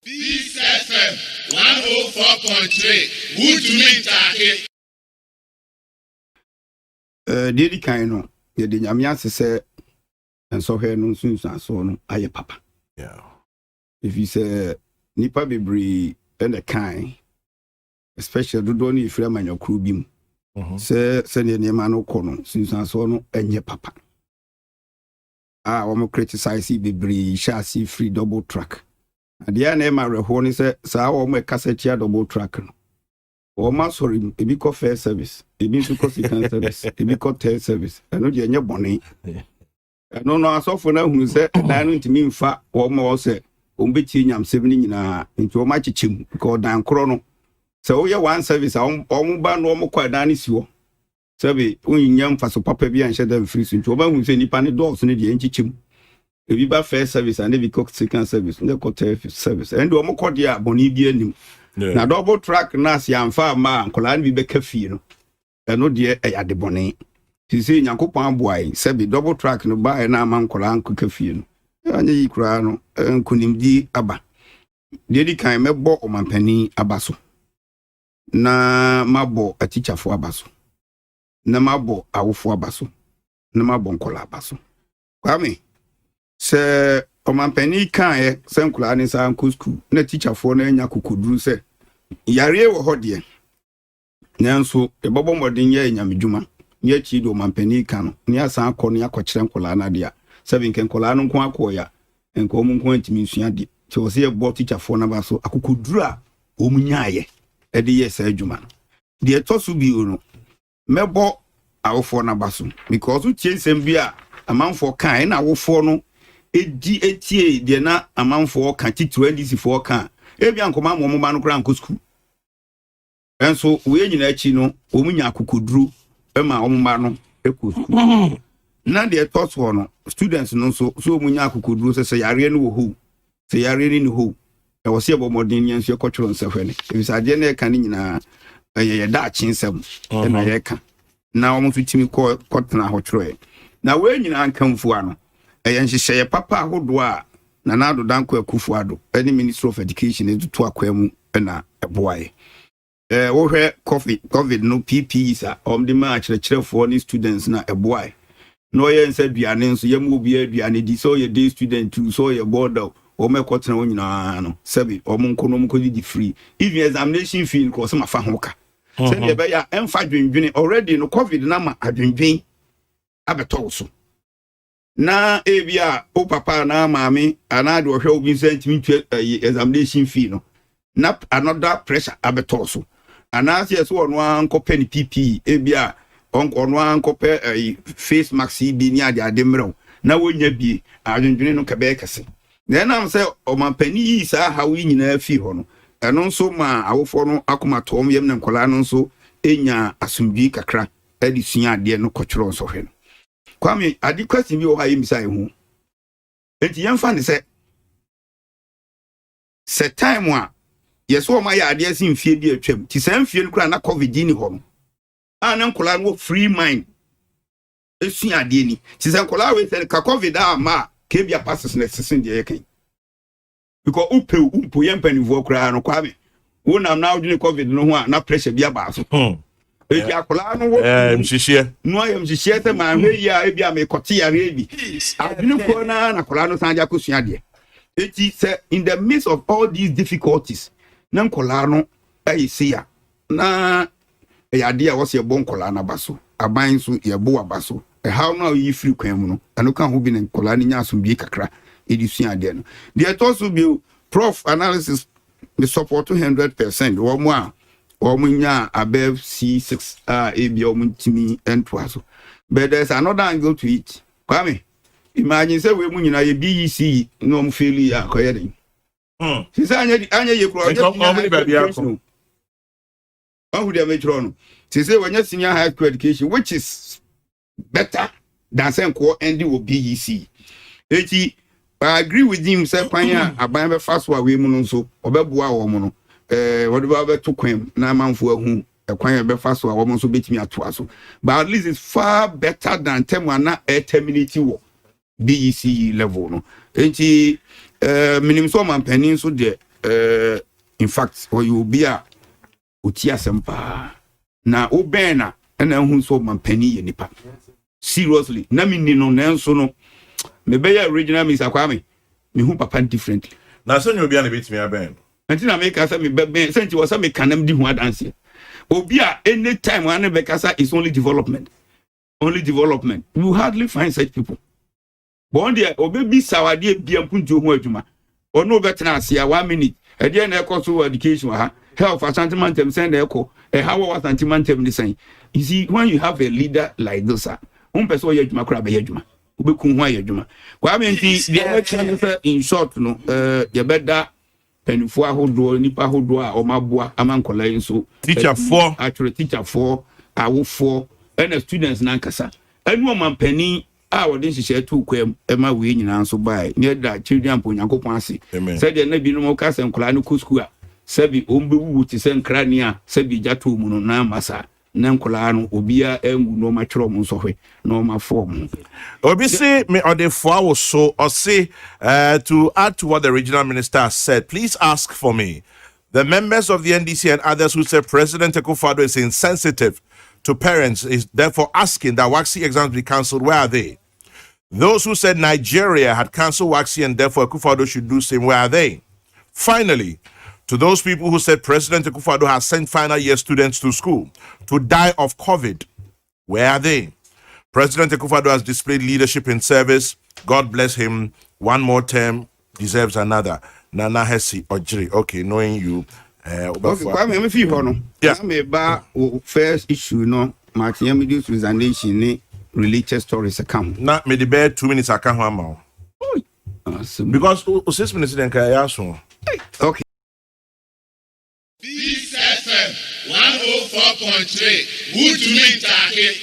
Peace FM 104.3. Wutumi Take. Dedi kan no ye de nyame ase se enso hwe no sunsun so no aye papa. Yeah. If you say nipa bebre and the kind especially do don't if you man crew bi mu. Se ne ma no ko no sunsun so no enye papa. We criticize bebre sha see free double track. Adia na ma reho ni se sa wo mo cassette double track no. O ma sorry ebi ko fair service ebi nso ko second service ebi ko third service eno de enye bone eno no asofo na hunu se dan no ntimi mfa o ma o se o mbeti nyam 7 nyina nti o ma chechim ko dan kro no se o ye one service o mo ba no o mo kwa dan ni siwo sebe o nyam fa so papa bi an sheda free so nti o ba hunu se nipa ne doors ne de enchichim ebi ba first service and ebi ko second service ne ko third service and o mo ko de aboni bi anim. Na double track na si amfa ma ankola ni be kafie no eno de eyade bone ti se nyankopon aboai se bi double track no ba na ma ankola anko kafie no anya yi kura no nkunimdi aba de di kan mebo omampani abaso na mabo atichafo abaso na mabo awofo abaso na mabo nkola abaso kwame se omampani kan se nkola ni sa anko school na teacherfo na anya kokoduru se yare wo hodie nanso ebobo modin ye nyamedwuma ye chi do mampani kan no ne asan akọ ne akọkire nkola na dia seven ken nkola no nko akọ ya enko mu nko antimi nsua de ti wo se ye bo teacher fo na ba so akokoduru a o munyaaye e de ye sa adwuma de tosu bi no mebo awofo na ba so because u tie nsem bi a amanfo kan na awofo no edi etie de na amanfo kan titiro ndisi fo kan ebi ankoma mo ba no kra nko school enso we nyina achi no omunya akokoduru ma omma no eko school na de toso no students no so omunya akokoduru se yare no wo ho se yare ni ho e wo se bo modern yan so ekotworo nsehwe ne ebisade na eka ni nyina ye da chinsem na ye ka na omo so timi kotena hotworo na we nyina ankamfu ano ye nhyehyɛ papa ahodo a na nado danko akufuado any Minister of Education etutu akwam na eboae wo hwɛ covid no PPEs a omde ma kyerɛkyerɛfo ni students na eboae no ye nsa duane nso ye mu obi aduane di so ye day student tu so ye border o mekotena wo nyina no sebi o mo nkono mo di free even examination fee ko so mafa ho ka se ye be ya emfa dwendwene already no covid na ma adwendwen abeto so na ebia o papa na mami anade ohwe obi ntimi examination fee no na another pressure abeto so anase so ono ankope ni PP ebia ono ankope face mask bi ni ade mrew na wonya bi adwendwene no kabe kase na nam se omampani yi sa hawi nyina fi ho no eno nso ma awofo no akoma tom yem na nkola no nso enya asumbi kakra adi sua ade no kotworo nso hwe no kwame adi question bi o ha yimisa ehu enti yemfa ne se time a yeso ma ya ade asin fie bi atwam ti san fie no kura na covid ni ho no ana nkola no free mind esu ade ni ti san nkola we se ka covid a ma ke bia passes na sesin de yekan because upo yempanivo kura no kwame wo nam na odine covid no ho a na pressure bia ba so ebi akola no wo mhihie no ayem hihie te ma hwe ya ebi amekote yare ebi adwene ko na akola no sanja kosua de eti se in the midst of all these difficulties na nkola no ayisia na yade a wo se bon nkola na baso aban so ye bo abaso how now you free kwan mu no eno kan ho bi ne nkola ni nya asombi kakra edisua de no de to so bi prof analysis the support 100% wo mo a nya above C6 ebi timi ento aso but there's another angle to it kwame imagine say we mu nyina ye BEC no mo fail ya koye den sisi anya ye kro ahu de metro no sisi wanya senior high school education which is better than senko endi wo BEC eti I agree with him say kwanya aban be fast wa we mu no so obeboa wo mu no what about to kwem na manfo ahu ekwan be fa so a wo so betimi ato aso but at least it's far better than temwa na terminate wo BEC level no enti minimum so man panin so de in fact or you be a utia sempa na obena and then so man penny nipa seriously na me ni no nanso no me be original Mr. Kwame me hu papa differently na so you be an bit me aben anti na make asa me be senti was me kanam di hu adanse obi a anytime one be kasa is only development you hardly find such people but on there obi bi sawade bia mpuntu hu adwuma ono betena ase a 1 minute e dey na ekoso education ha health asantimantem send eko e how was asantimantem ni say you see when you have a leader like this person wey adwuma kura be adwuma obeku hu ayadwuma kwa me nti the election in short no ye beda penifo ahodo nipa ahodo a omaboa amankola nso teacher 4 actually teacher 4 awo 4 and students na nkasa enu omampani a wodi nhihye tu kwam ema we nyina nso bai ne da children po nyankopon ase said na bi no mo kasa nkola no ku school a sabi ombewu ti se nkrani a sabi jato mu no na masa na nkola no obia engu no ma twero mu nso hwe no ma form obi say me on the 4 hours so or say to add to what the regional minister said, please ask for me the members of the NDC and others who say President Akufo-Addo is insensitive to parents is therefore asking that WACSI exams be cancelled. Where are they? Those who said Nigeria had cancelled WACSI and therefore Akufo-Addo should do same, where are they? Finally, to those people who said President Akufo-Addo has sent final year students to school to die of COVID, where are they? President Akufo-Addo has displayed leadership in service. God bless him. One more term deserves another. Nana Hesi Ojiri. Okay, knowing you. Kwame me fi ho no. Yeah. Me ba first issue no, Martin Yamidi's resignation ni religious stories account. Na me the bed 2 minutes I can't hammer. Because 6 minutes then can I ask one. Okay. This FM 104.3 Would you mean